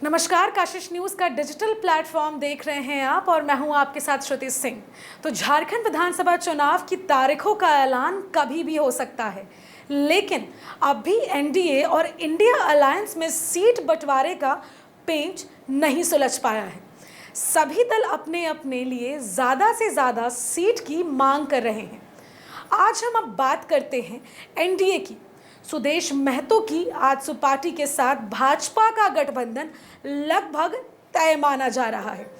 नमस्कार, काशिश न्यूज़ का digital platform देख रहे हैं आप और मैं हूं आपके साथ श्रुति सिंह। तो झारखंड विधानसभा चुनाव की तारीखों का ऐलान कभी भी हो सकता है, लेकिन अब भी एनडीए और इंडिया अलायंस में सीट बंटवारे का पेंच नहीं सुलझ पाया है। सभी दल अपने अपने लिए ज़्यादा से ज़्यादा सीट की मांग कर रहे हैं। आज हम अब बात करते हैं एनडीए की। सुदेश महतो की आजसू पार्टी के साथ भाजपा का गठबंधन लगभग तय माना जा रहा है,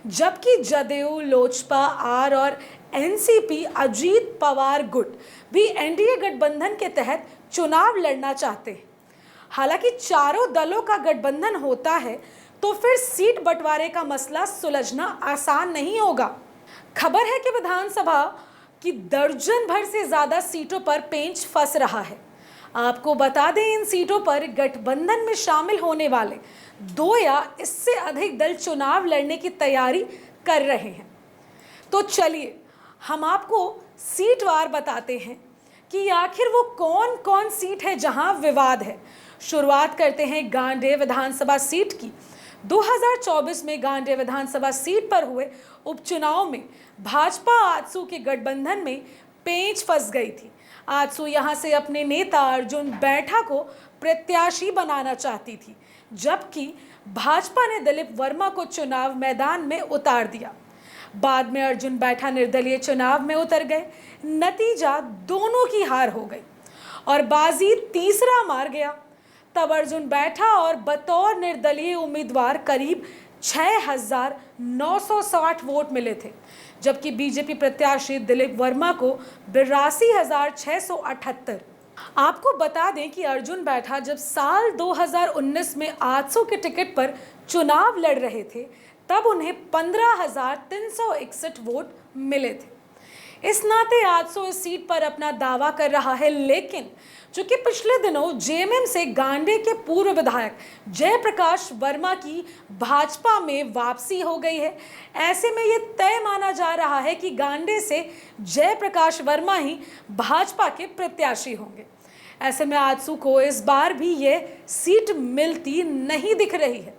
जबकि जदयू, लोजपा, आर और एनसीपी अजीत पवार गुट भी एनडीए गठबंधन के तहत चुनाव लड़ना चाहते हैं। हालांकि चारों दलों का गठबंधन होता है तो फिर सीट बंटवारे का मसला सुलझना आसान नहीं होगा। खबर है कि विधानसभा की दर्जन भर से ज्यादा सीटों पर पेंच फंस रहा है। आपको बता दें, इन सीटों पर गठबंधन में शामिल होने वाले 2 या इससे अधिक दल चुनाव लड़ने की तैयारी कर रहे हैं। तो चलिए हम आपको सीटवार बताते हैं कि आखिर वो कौन कौन सीट है जहां विवाद है। शुरुआत करते हैं गांडेय विधानसभा सीट की। 2024 में गांडेय विधानसभा सीट पर हुए उपचुनाव में भाजपा आजसू के गठबंधन में पेंच फंस गई थी। आजसू यहां से अपने नेता अर्जुन बैठा को प्रत्याशी बनाना चाहती थी, जबकि भाजपा ने दिलीप वर्मा को चुनाव मैदान में उतार दिया। बाद में अर्जुन बैठा निर्दलीय चुनाव में उतर गए। नतीजा दोनों की हार हो गई और बाजी तीसरा मार गया। तब अर्जुन बैठा और बतौर निर्दलीय उम्मीदवार करीब 6,960 वोट मिले थे, जबकि बीजेपी प्रत्याशी दिलीप वर्मा को 82,678। आपको बता दें कि अर्जुन बैठा जब साल 2019 में आजसू के टिकट पर चुनाव लड़ रहे थे, तब उन्हें 15,361 वोट मिले थे। इस नाते आजसू इस सीट पर अपना दावा कर रहा है, लेकिन चूंकि पिछले दिनों जेएमएम से गांडेय के पूर्व विधायक जयप्रकाश वर्मा की भाजपा में वापसी हो गई है, ऐसे में ये तय माना जा रहा है कि गांडेय से जयप्रकाश वर्मा ही भाजपा के प्रत्याशी होंगे। ऐसे में आजसू को इस बार भी ये सीट मिलती नहीं दिख रही है।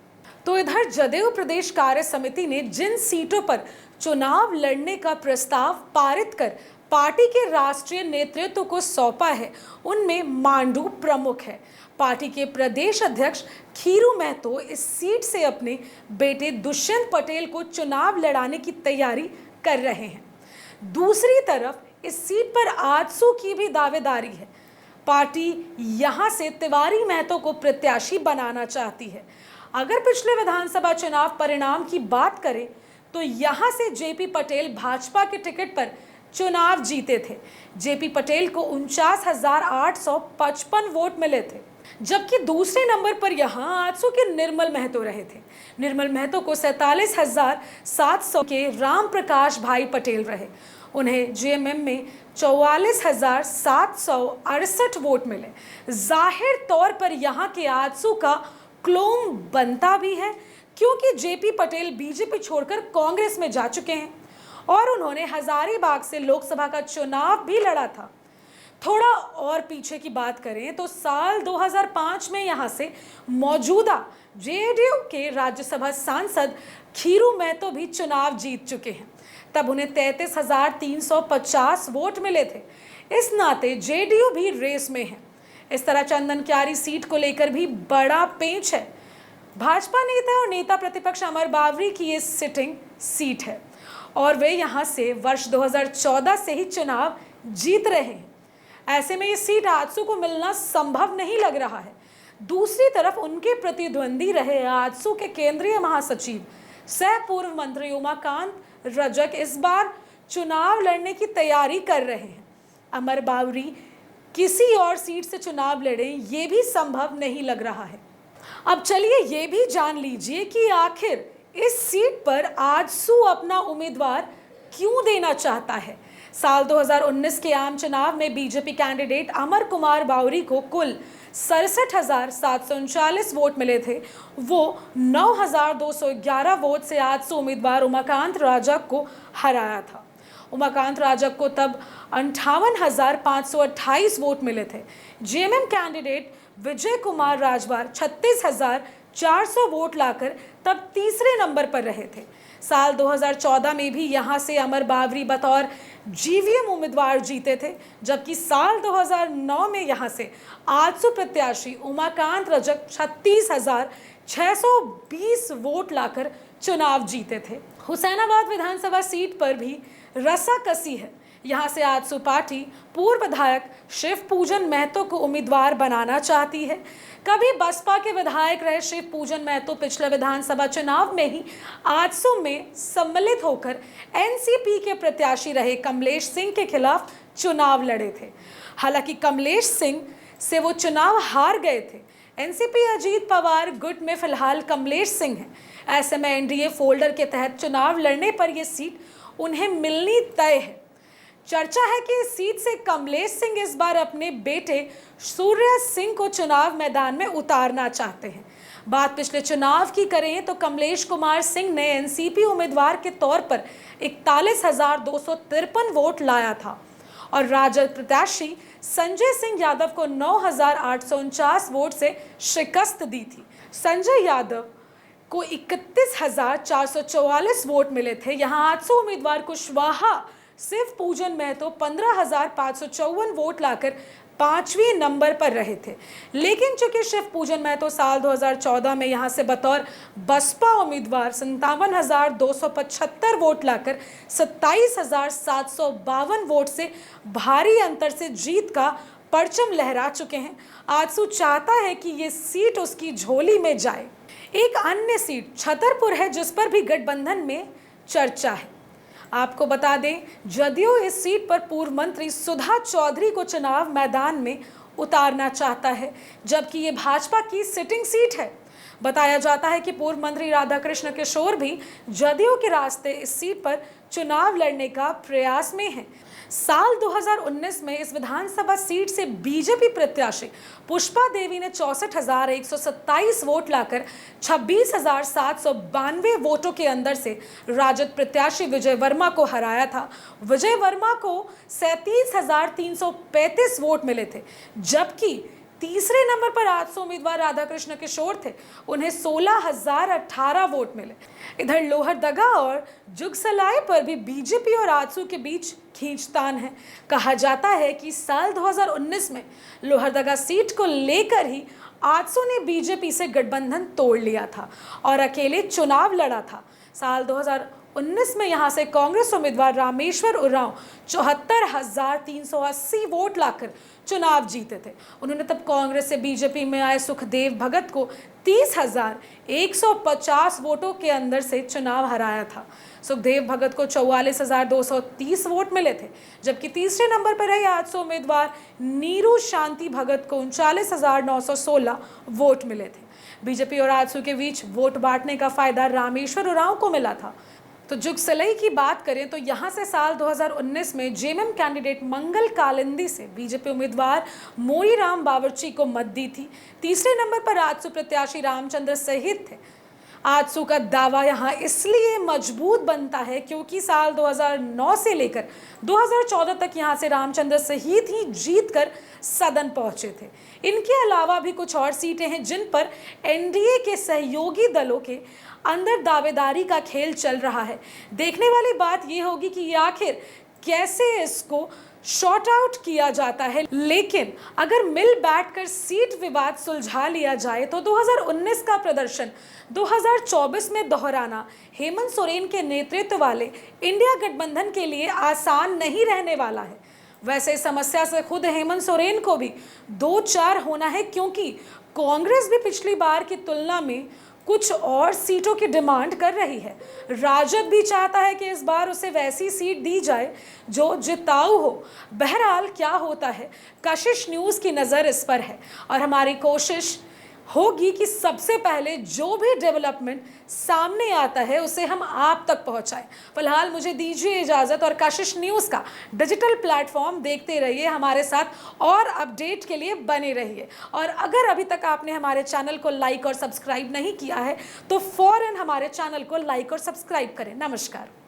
तो इधर जदयू प्रदेश कार्य समिति ने जिन सीटों पर चुनाव लड़ने का प्रस्ताव पारित कर पार्टी के राष्ट्रीय नेतृत्व को सौंपा है, उनमें मांडू प्रमुख है। पार्टी के प्रदेश अध्यक्ष खीरू महतो इस सीट से अपने बेटे दुष्यंत पटेल को चुनाव लड़ाने की तैयारी कर रहे हैं। दूसरी तरफ इस सीट पर आजसू की भी दावेदारी है। पार्टी यहां से तिवारी महतो को प्रत्याशी बनाना चाहती है। अगर पिछले विधानसभा चुनाव परिणाम की बात करें तो यहां से जेपी पटेल भाजपा के टिकट पर चुनाव जीते थे। जेपी पटेल को 49,855 वोट मिले थे, जबकि दूसरे नंबर पर यहां आजसू के निर्मल महतो रहे थे। निर्मल महतो को 47,700 के राम प्रकाश भाई पटेल रहे। उन्हें जेएमएम में 44,768 वोट मिले। जाहिर तौर पर यहां के आजसू का क्लोन बनता भी है, क्योंकि जेपी पटेल बीजेपी छोड़कर कांग्रेस में जा चुके हैं और उन्होंने हजारीबाग से लोकसभा का चुनाव भी लड़ा था। थोड़ा और पीछे की बात करें तो साल 2005 में यहां से मौजूदा जेडीयू के राज्यसभा सांसद खीरू महतो भी चुनाव जीत चुके हैं। तब उन्हें 33,350 वोट मिले थे। इस नाते जेडीयू भी रेस में है। इस तरह चंदन क्यारी सीट को लेकर भी बड़ा पेंच है। भाजपा नेता और नेता प्रतिपक्ष अमर बावरी की ये सिटिंग सीट है और वे यहां से वर्ष 2014 से ही चुनाव जीत रहे हैं। ऐसे में ये सीट आजसू को मिलना संभव नहीं लग रहा है। दूसरी तरफ उनके प्रतिद्वंदी रहे आजसू के केंद्रीय महासचिव सह पूर्व मंत्री उमाकांत रजक इस बार चुनाव लड़ने की तैयारी कर रहे हैं। अमर बावरी किसी और सीट से चुनाव लड़ें, ये भी संभव नहीं लग रहा है। अब चलिए ये भी जान लीजिए कि आखिर इस सीट पर आजसू अपना उम्मीदवार क्यों देना चाहता है। साल 2019 के आम चुनाव में बीजेपी कैंडिडेट अमर कुमार बावरी को कुल 67,739 वोट मिले थे। वो 9,211 वोट से आजसू उम्मीदवार उमाकांत राजक को हराया था। उमाकांत राजक को तब 58,528 वोट मिले थे। JMM candidate Vijay Kumar राजवार 400 vote लाकर तब तीसरे नंबर पर रहे थे। साल 2014 में भी यहां से अमर बावरी बतौर जीवीएम उम्मीदवार जीते थे, जबकि साल 2009 में यहां से आजसू प्रत्याशी उमाकांत रजक 36,620 वोट लाकर चुनाव जीते थे। हुसैनाबाद विधानसभा सीट पर भी रसाकसी है। यहां से आजसू पार्टी पूर्व विधायक शिव पूजन महतो को उम्मीदवार बनाना चाहती है। कभी बसपा के विधायक रहे शिव पूजन महतो पिछले विधानसभा चुनाव में ही आजसू में सम्मिलित होकर एनसीपी के प्रत्याशी रहे कमलेश सिंह के खिलाफ चुनाव लड़े थे। हालांकि कमलेश सिंह से वो चुनाव हार गए थे। एनसीपी अजीत पवार गुट में फिलहाल कमलेश सिंह हैं। ऐसे में एनडीए फोल्डर के तहत चुनाव लड़ने पर यह सीट उन्हें मिलनी तय है। चर्चा है कि इस सीट से कमलेश सिंह इस बार अपने बेटे सूर्य सिंह को चुनाव मैदान में उतारना चाहते हैं। बात पिछले चुनाव की करें तो कमलेश कुमार सिंह ने एनसीपी उम्मीदवार के तौर पर 41,253 वोट लाया था और राजद प्रत्याशी संजय सिंह यादव को 9,849 वोट से शिकस्त दी थी। संजय यादव को 31,444 वोट मिले थे। यहाँ आजसू उम्मीदवार कुशवाहा शिव पूजन महतो 15,554 वोट लाकर 5वें नंबर पर रहे थे। लेकिन चूंकि शिव पूजन महतो साल 2014 में यहां से बतौर बसपा उम्मीदवार 57,275 वोट लाकर 27,752 वोट से भारी अंतर से जीत का परचम लहरा चुके हैं, आजसू चाहता है कि ये सीट उसकी झोली में जाए। एक अन्य सीट छतरपुर है जिस पर भी गठबंधन में चर्चा है। आपको बता दें, जदयू इस सीट पर पूर्व मंत्री सुधा चौधरी को चुनाव मैदान में उतारना चाहता है, जबकि ये भाजपा की सिटिंग सीट है। बताया जाता है कि पूर्व मंत्री राधाकृष्ण किशोर भी जदयू के रास्ते इस सीट पर चुनाव लड़ने का प्रयास में हैं। साल 2019 में इस विधानसभा सीट से बीजेपी प्रत्याशी पुष्पा देवी ने 64,127 वोट लाकर 26,792 वोटों के अंदर से राजद प्रत्याशी विजय वर्मा को हराया था। विजय वर्मा को 37,335 वोट मिले थे, जबकि तीसरे नंबर पर आजसू उम्मीदवार राधाकृष्ण किशोर थे, उन्हें 16,018 वोट मिले। इधर लोहरदगा और जुगसलाई पर भी बीजेपी और आजसू के बीच खींचतान है। कहा जाता है कि साल 2019 में लोहरदगा सीट को लेकर ही आजसू ने बीजेपी से गठबंधन तोड़ लिया था और अकेले चुनाव लड़ा था। साल 2019 में यहां से कांग्रेस उम्मीदवार रामेश्वर उरांव 74,380 वोट लाकर चुनाव जीते थे। उन्होंने तब कांग्रेस से बीजेपी में आए सुखदेव भगत को 30,150 वोटों के अंदर से चुनाव हराया था। सुखदेव भगत को 44,230 वोट मिले थे, जबकि तीसरे नंबर पर रहे आजसू उम्मीदवार नीरू शांति भगत को 39,916 वोट मिले थे। बीजेपी और आजसू के बीच वोट बांटने का फायदा रामेश्वर उरांव को मिला था। तो जुगसलाई की बात करें तो यहां से साल 2019 में जेएमएम कैंडिडेट मंगल कालिंदी से बीजेपी उम्मीदवार मोरीराम बावर्ची को मत दी थी। तीसरे नंबर पर आजसू प्रत्याशी रामचंद्र सहित थे। आजसू का दावा यहां इसलिए मजबूत बनता है क्योंकि साल 2009 से लेकर 2014 तक यहां से रामचंद्र सहित ही जीतकर सदन पहुंचे थे। इनके अलावा भी कुछ और सीटें हैं जिन पर एनडीए के सहयोगी दलों के अंदर दावेदारी का खेल चल रहा है। देखने वाली बात यह होगी कि आखिर कैसे इसको शॉर्ट आउट किया जाता है। लेकिन अगर मिल बैठकर सीट विवाद सुलझा लिया जाए तो 2019 का प्रदर्शन 2024 में दोहराना हेमंत सोरेन के नेतृत्व वाले इंडिया गठबंधन के लिए आसान नहीं रहने वाला है। वैसे इस समस्या से खुद हेमंत सोरेन को भी दो चार होना है, क्योंकि कांग्रेस भी पिछली बार की तुलना में कुछ और सीटों की डिमांड कर रही है। राजद भी चाहता है कि इस बार उसे वैसी सीट दी जाए जो जिताऊ हो। बहरहाल क्या होता है, कशिश न्यूज़ की नज़र इस पर है और हमारी कोशिश होगी कि सबसे पहले जो भी डेवलपमेंट सामने आता है उसे हम आप तक पहुंचाएं। फिलहाल मुझे दीजिए इजाज़त और कशिश न्यूज़ का डिजिटल प्लेटफॉर्म देखते रहिए, हमारे साथ और अपडेट के लिए बने रहिए। और अगर अभी तक आपने हमारे चैनल को लाइक और सब्सक्राइब नहीं किया है तो फ़ौरन हमारे चैनल को लाइक और सब्सक्राइब करें। नमस्कार।